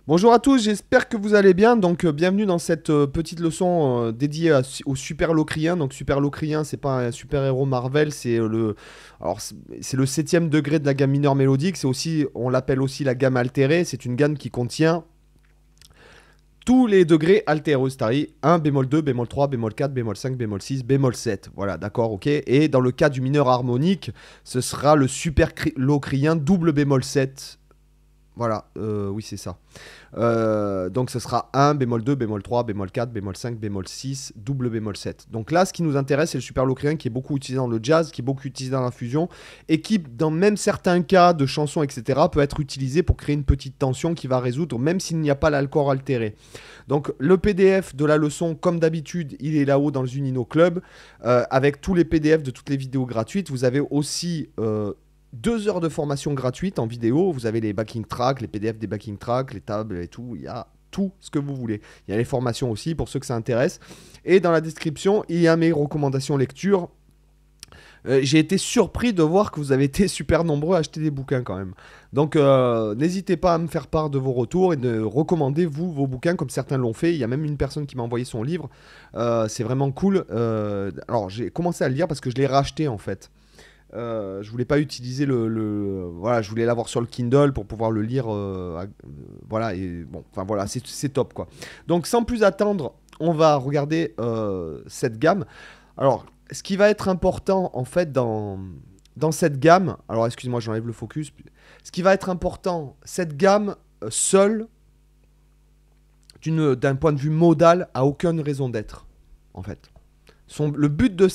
Bonjour à tous, j'espère que vous allez bien. Donc, bienvenue dans cette petite leçon dédiée au Super Locrien. Donc, Super Locrien, c'est pas un super-héros Marvel, c'est le septième degré de la gamme mineure mélodique. C'est aussi, on l'appelle aussi la gamme altérée. C'est une gamme qui contient tous les degrés altéreux, c'est-à-dire 1, bémol 2, bémol 3, bémol 4, bémol 5, bémol 6, bémol 7. Voilà, d'accord, ok. Et dans le cas du mineur harmonique, ce sera le Super Locrien double bémol 7. Voilà, oui, c'est ça. Donc ce sera 1, bémol 2, bémol 3, bémol 4, bémol 5, bémol 6, double bémol 7. Donc là, ce qui nous intéresse, c'est le super locrien qui est beaucoup utilisé dans le jazz, qui est beaucoup utilisé dans la fusion, et qui, dans même certains cas de chansons, etc., peut être utilisé pour créer une petite tension qui va résoudre, même s'il n'y a pas l'alcor altéré. Donc le PDF de la leçon, comme d'habitude, il est là-haut dans le Zunino Club, avec tous les PDF de toutes les vidéos gratuites. Vous avez aussi 2 heures de formation gratuite en vidéo. Vous avez les backing tracks, les PDF des backing tracks, les tables et tout. Il y a tout ce que vous voulez. Il y a les formations aussi pour ceux que ça intéresse. Et dans la description, il y a mes recommandations lecture. J'ai été surpris de voir que vous avez été super nombreux à acheter des bouquins quand même. Donc n'hésitez pas à me faire part de vos retours et de recommander vous vos bouquins comme certains l'ont fait. Il y a même une personne qui m'a envoyé son livre. C'est vraiment cool. Alors j'ai commencé à le lire parce que je l'ai racheté en fait. Je voulais pas utiliser voilà, je voulais l'avoir sur le Kindle pour pouvoir le lire. Voilà, et bon, enfin voilà, c'est top quoi. Donc sans plus attendre, on va regarder cette gamme. Alors, ce qui va être important en fait dans cette gamme, alors excuse-moi, j'enlève le focus. Ce qui va être important, cette gamme seule, d'un point de vue modal, a aucune raison d'être en fait. Le but de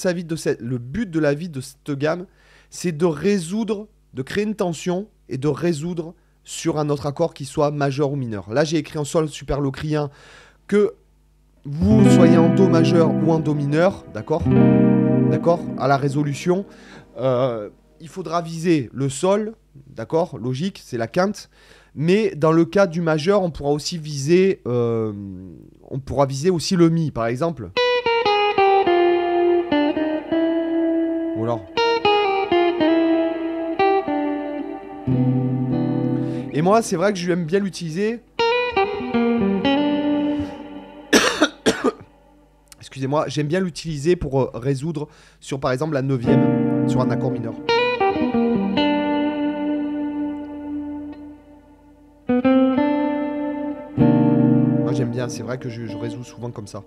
la vie de cette gamme, c'est de résoudre, de créer une tension et de résoudre sur un autre accord qui soit majeur ou mineur. Là, j'ai écrit en sol super locrien que vous soyez en do majeur ou en do mineur, d'accord, à la résolution. Il faudra viser le sol, d'accord, logique, c'est la quinte. Mais dans le cas du majeur, on pourra aussi viser, aussi le mi, par exemple. Ou alors. Et moi, c'est vrai que je aime bien l'utiliser. Excusez-moi, j'aime bien l'utiliser pour résoudre sur, par exemple, la 9e, sur un accord mineur. Moi, j'aime bien, c'est vrai que je résous souvent comme ça.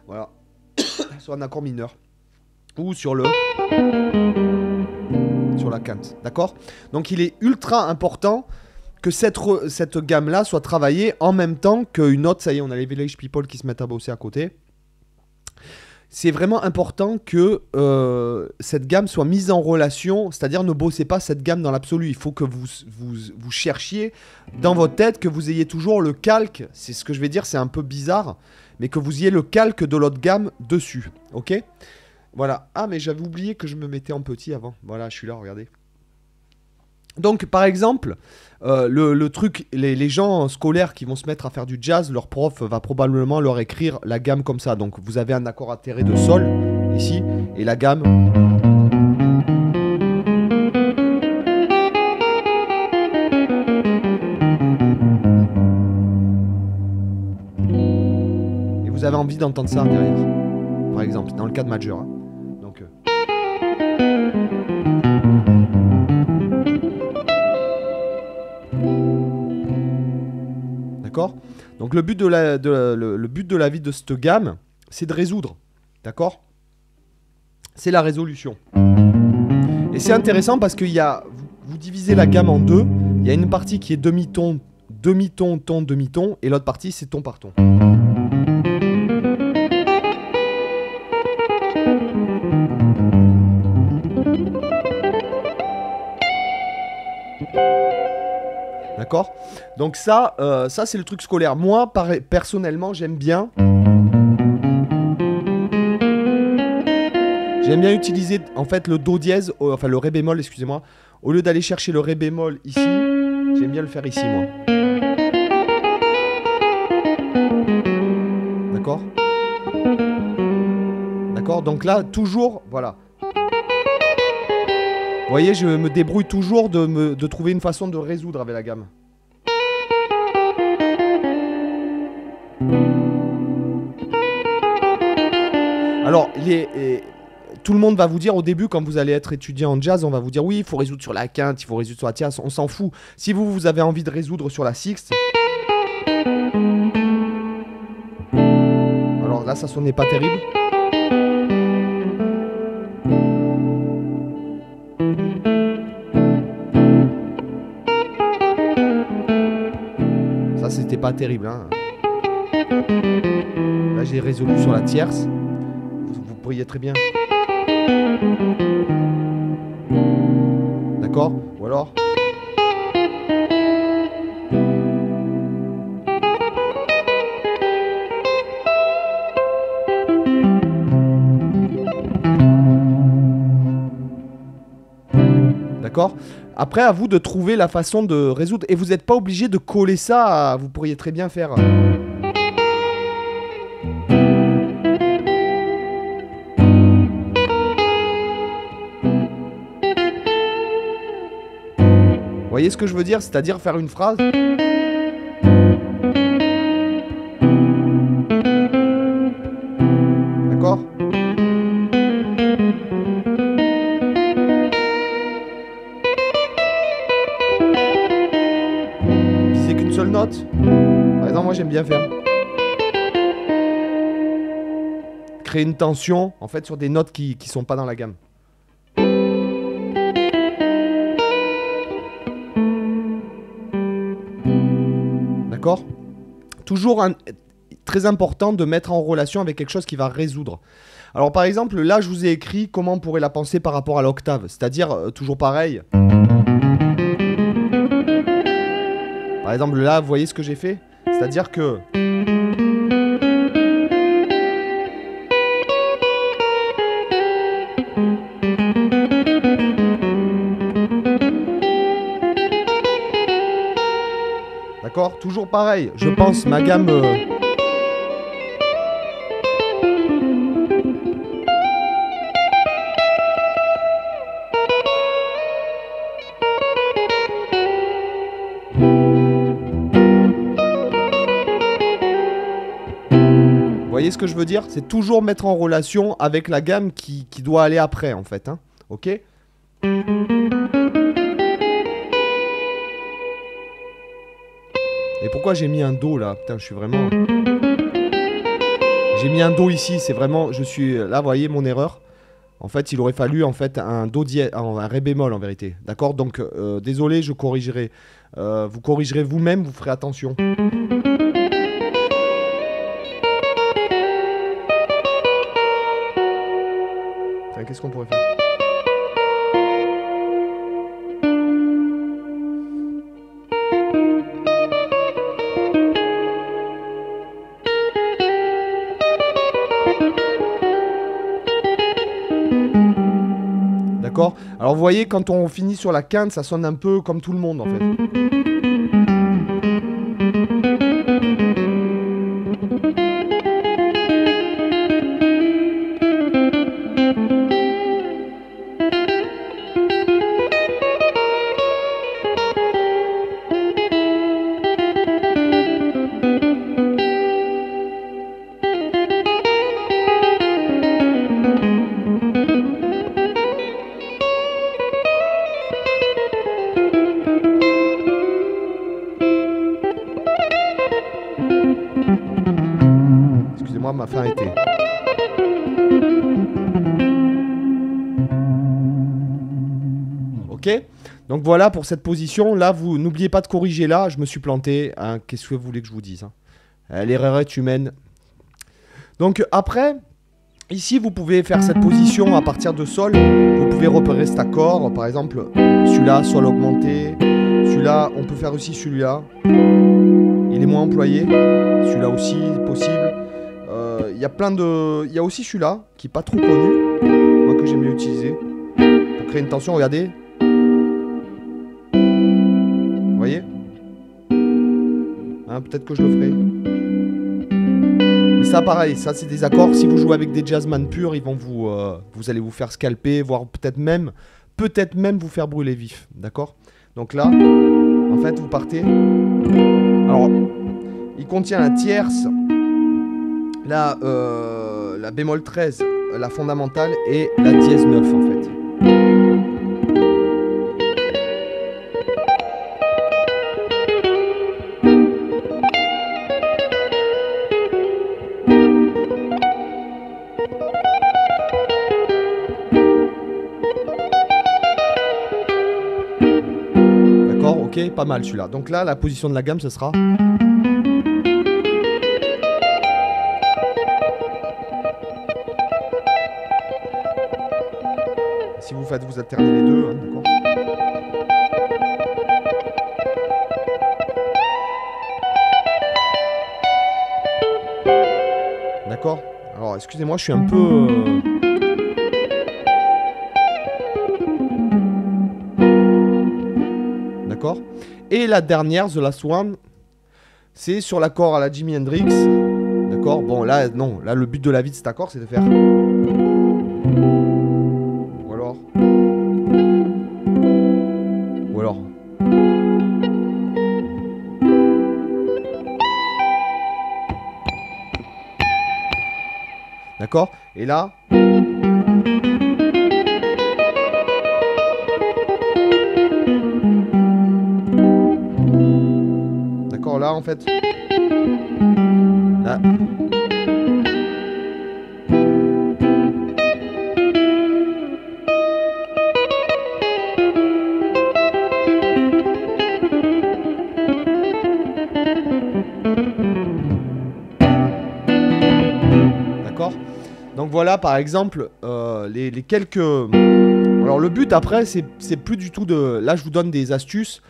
Voilà. Sur un accord mineur. Ou sur la quinte, d'accord? Donc il est ultra important que cette gamme-là soit travaillée en même temps qu'une autre. Ça y est, on a les Village People qui se mettent à bosser à côté. C'est vraiment important que cette gamme soit mise en relation, c'est-à-dire ne bossez pas cette gamme dans l'absolu. Il faut que vous cherchiez dans votre tête, que vous ayez toujours le calque, c'est ce que je vais dire, c'est un peu bizarre, mais que vous ayez le calque de l'autre gamme dessus, ok? Voilà. Ah, mais j'avais oublié que je me mettais en petit avant. Voilà, je suis là, regardez. Donc, par exemple, le truc, les gens scolaires qui vont se mettre à faire du jazz, leur prof va probablement leur écrire la gamme comme ça. Donc, vous avez un accord altéré de sol, ici, et la gamme. Et vous avez envie d'entendre ça derrière, par exemple, dans le cas de majeur. Hein. Donc, d'accord. Donc le but de la vie de cette gamme, c'est de résoudre, d'accord. C'est la résolution. Et c'est intéressant parce que vous divisez la gamme en deux. Il y a une partie qui est demi-ton, demi-ton, ton, demi-ton, et l'autre partie c'est ton par ton. D'accord. Donc ça c'est le truc scolaire. Moi, personnellement, j'aime bien utiliser en fait le do dièse, enfin le ré bémol, excusez-moi. Au lieu d'aller chercher le ré bémol ici, j'aime bien le faire ici, moi. D'accord. D'accord. Donc là, toujours, voilà. Vous voyez, je me débrouille toujours de trouver une façon de résoudre avec la gamme. Alors, tout le monde va vous dire au début, quand vous allez être étudiant en jazz, on va vous dire oui, il faut résoudre sur la quinte, il faut résoudre sur la tierce, on s'en fout. Si vous avez envie de résoudre sur la sixte, alors là, ça sonnait pas terrible. Ça, c'était pas terrible, hein. Là, j'ai résolu sur la tierce. Vous pourriez très bien. D'accord? Ou alors? D'accord? Après, à vous de trouver la façon de résoudre. Et vous n'êtes pas obligé de coller ça. Vous pourriez très bien faire. Vous voyez ce que je veux dire? C'est-à-dire faire une phrase. D'accord? Si c'est qu'une seule note. Par exemple, moi j'aime bien faire. Créer une tension, en fait, sur des notes qui sont pas dans la gamme. D'accord? Toujours très important de mettre en relation avec quelque chose qui va résoudre. Alors par exemple, là je vous ai écrit comment on pourrait la penser par rapport à l'octave. C'est-à-dire, toujours pareil. Par exemple là, vous voyez ce que j'ai fait? C'est-à-dire que... D'accord? Toujours pareil. Je pense ma gamme... Vous voyez ce que je veux dire? C'est toujours mettre en relation avec la gamme qui doit aller après, en fait. Hein, ok? Et pourquoi j'ai mis un Do là? Putain, je suis vraiment... J'ai mis un Do ici, c'est vraiment... Je suis... Là, vous voyez mon erreur? En fait, il aurait fallu en fait un Do dièse, un Ré bémol en vérité. D'accord? Donc, désolé, je corrigerai. Vous corrigerez vous-même, vous ferez attention. Qu'est-ce qu'on pourrait faire? D'accord? Alors vous voyez, quand on finit sur la quinte, ça sonne un peu comme tout le monde en fait. Excusez-moi, ma fin a été. Ok? Donc voilà pour cette position. Là, vous n'oubliez pas de corriger là. Je me suis planté. Hein. Qu'est-ce que vous voulez que je vous dise, hein? L'erreur est humaine. Donc après, ici, vous pouvez faire cette position à partir de Sol. Vous pouvez repérer cet accord. Par exemple, celui-là, Sol augmenté. Celui-là, on peut faire aussi celui-là. Il est moins employé. Celui-là aussi, possible. Il y a plein de... Il y a aussi celui-là, qui n'est pas trop connu. Moi, que j'aime bien utiliser. Pour créer une tension, regardez. Vous voyez? Hein, peut-être que je le ferai. Mais ça, pareil, ça, c'est des accords. Si vous jouez avec des jazzman purs, ils vont vous... vous allez vous faire scalper, voire peut-être même vous faire brûler vif. D'accord? Donc là, en fait, vous partez... Alors, il contient la tierce la bémol 13, la fondamentale, et la dièse 9 en fait. D'accord, ok, pas mal celui-là. Donc là, la position de la gamme, ce sera... Si vous faites, vous alternez les deux, hein, d'accord. D'accord. Alors, excusez-moi, je suis un peu... D'accord. Et la dernière, The Last One, c'est sur l'accord à la Jimi Hendrix. D'accord. Bon, là, non. Là, le but de la vie de cet accord, c'est de faire... Ou alors... Ou alors... D'accord. Et là... D'accord, là, en fait... Là... D'accord. Donc voilà, par exemple, les quelques... Alors le but après, c'est plus du tout de... Là, je vous donne des astuces,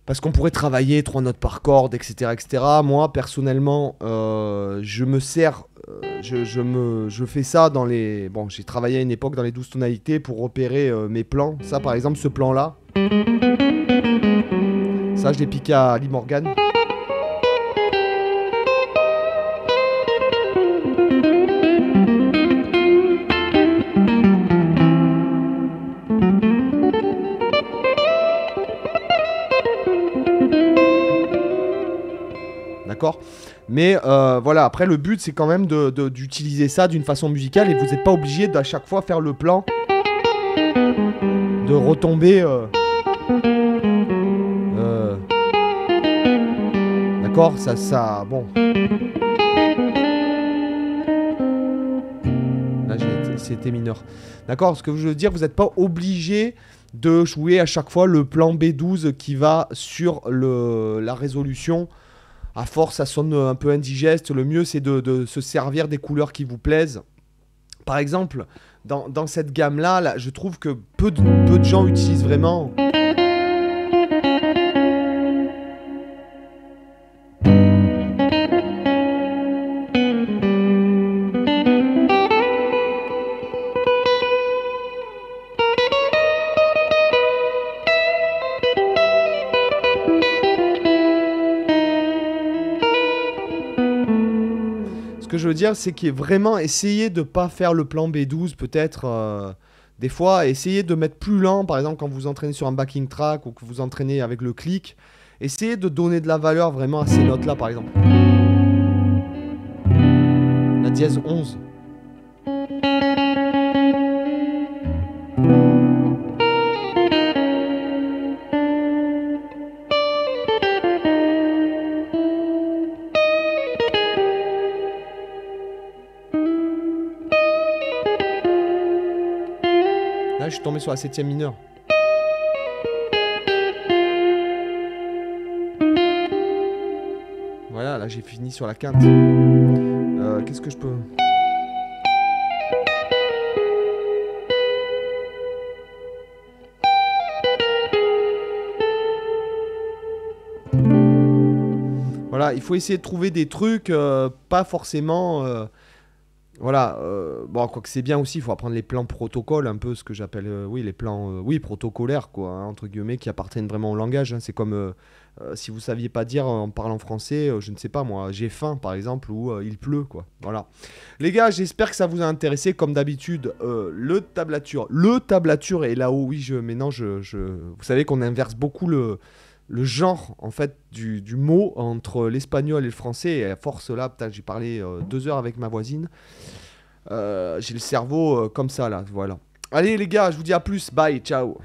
parce qu'on pourrait travailler 3 notes par corde, etc. etc. Moi, personnellement, je me sers... je fais ça dans les... Bon, j'ai travaillé à une époque dans les 12 tonalités pour repérer mes plans. Ça, par exemple, ce plan-là. Ça, je l'ai piqué à Lee Morgan. D'accord. Mais voilà, après le but c'est quand même d'utiliser ça d'une façon musicale et vous n'êtes pas obligé d'à chaque fois faire le plan, de retomber. D'accord, ça, bon. Là c'était mineur. D'accord, ce que je veux dire, vous n'êtes pas obligé de jouer à chaque fois le plan B12 qui va sur la résolution. À force, ça sonne un peu indigeste. Le mieux, c'est de se servir des couleurs qui vous plaisent. Par exemple, dans cette gamme-là, là, je trouve que peu de gens utilisent vraiment... Ce que je veux dire, c'est qu'il est vraiment essayer de pas faire le plan B12 peut-être des fois, essayer de mettre plus lent, par exemple quand vous entraînez sur un backing track ou que vous entraînez avec le clic, essayez de donner de la valeur vraiment à ces notes-là, par exemple. La dièse 11. Là, je suis tombé sur la 7e mineure. Voilà, là, j'ai fini sur la quinte. Qu'est-ce que je peux... Voilà, il faut essayer de trouver des trucs pas forcément... Voilà, bon, quoique c'est bien aussi, il faut apprendre les plans protocoles, un peu ce que j'appelle, oui, les plans, oui, protocolaires, quoi, hein, entre guillemets, qui appartiennent vraiment au langage. Hein. C'est comme, si vous saviez pas dire en parlant français, je ne sais pas moi, j'ai faim, par exemple, ou il pleut, quoi. Voilà. Les gars, j'espère que ça vous a intéressé, comme d'habitude, le tablature est là-haut, oui, maintenant, vous savez qu'on inverse beaucoup le genre en fait du mot entre l'espagnol et le français. Et à force là, putain, j'ai parlé 2 heures avec ma voisine. J'ai le cerveau comme ça là, voilà. Allez les gars, je vous dis à plus, bye, ciao.